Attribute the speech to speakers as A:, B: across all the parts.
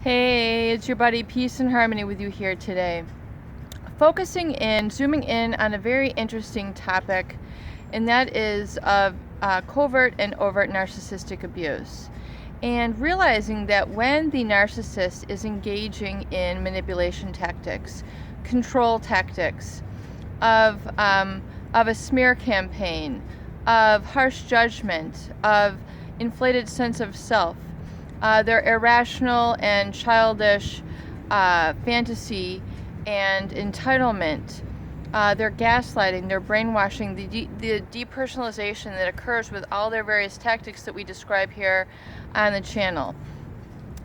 A: Hey, it's your buddy Peace and Harmony with you here today. Zooming in on a very interesting topic, and that is of covert and overt narcissistic abuse. And realizing that when the narcissist is engaging in manipulation tactics, control tactics, of a smear campaign, of harsh judgment, of inflated sense of self, their irrational and childish fantasy and entitlement, their gaslighting, their brainwashing, the depersonalization that occurs with all their various tactics that we describe here on the channel.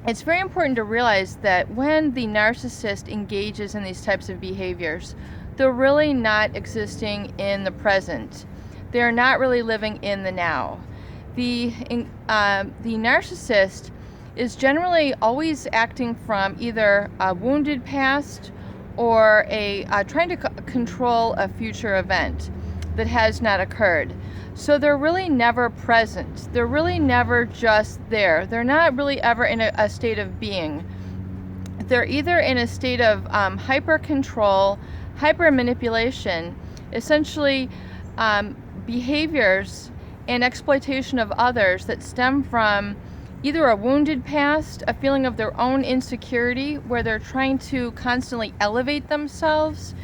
A: It's very important to realize that when the narcissist engages in these types of behaviors, they're really not existing in the present. They're not really living in the now. The narcissist is generally always acting from either a wounded past or trying to control a future event that has not occurred. So they're really never present. They're really never just there. They're not really ever in a state of being. They're either in a state of hyper control, hyper manipulation, essentially behaviors and exploitation of others that stem from either a wounded past, a feeling of their own insecurity, where they're trying to constantly elevate themselves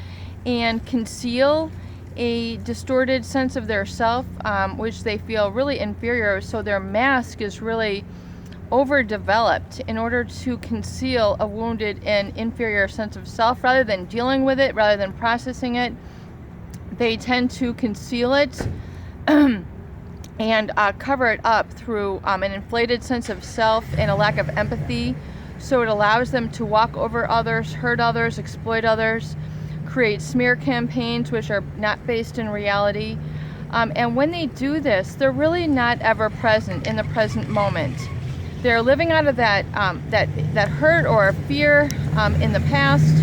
A: and conceal a distorted sense of their self, which they feel really inferior. So their mask is really overdeveloped in order to conceal a wounded and inferior sense of self. Rather than dealing with it, rather than processing it, they tend to conceal it and cover it up through an inflated sense of self and a lack of empathy. So it allows them to walk over others, hurt others, exploit others, create smear campaigns which are not based in reality. And when they do this, they're really not ever present in the present moment. They're living out of that hurt or fear in the past,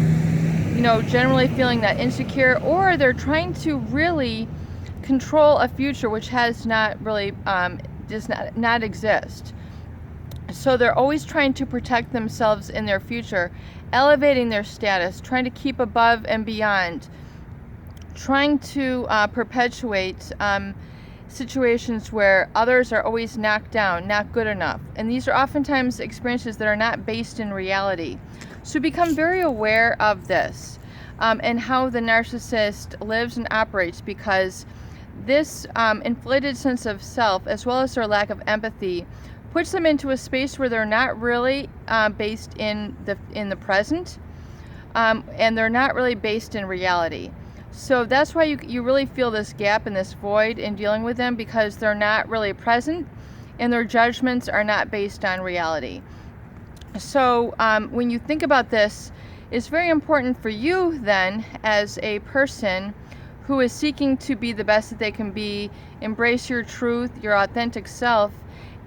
A: generally feeling that insecure, or they're trying to really control a future which has not really does not exist. So they're always trying to protect themselves in their future, elevating their status, trying to keep above and beyond, trying to perpetuate situations where others are always knocked down, not good enough. And these are oftentimes experiences that are not based in reality. So become very aware of this and how the narcissist lives and operates, because this inflated sense of self, as well as their lack of empathy, puts them into a space where they're not really based in the present, and they're not really based in reality. So that's why you really feel this gap and this void in dealing with them, because they're not really present and their judgments are not based on reality. So when you think about this, it's very important for you then, as a person who is seeking to be the best that they can be, embrace your truth, your authentic self,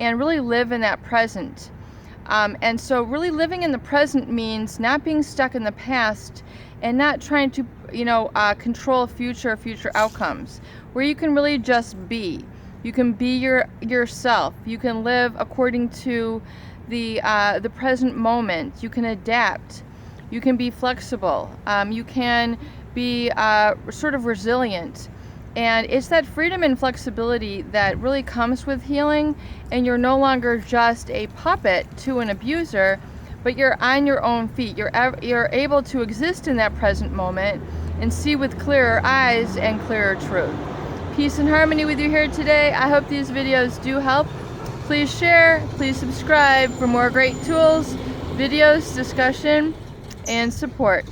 A: and really live in that present. And so really living in the present means not being stuck in the past and not trying to control future outcomes, where you can really just be. You can be yourself. You can live according to the present moment. You can adapt. You can be flexible. You can be sort of resilient. And it's that freedom and flexibility that really comes with healing, and you're no longer just a puppet to an abuser, but you're on your own feet. You're able to exist in that present moment and see with clearer eyes and clearer truth. Peace and harmony with you here today. I hope these videos do help. Please share, please subscribe for more great tools, videos, discussion, and support.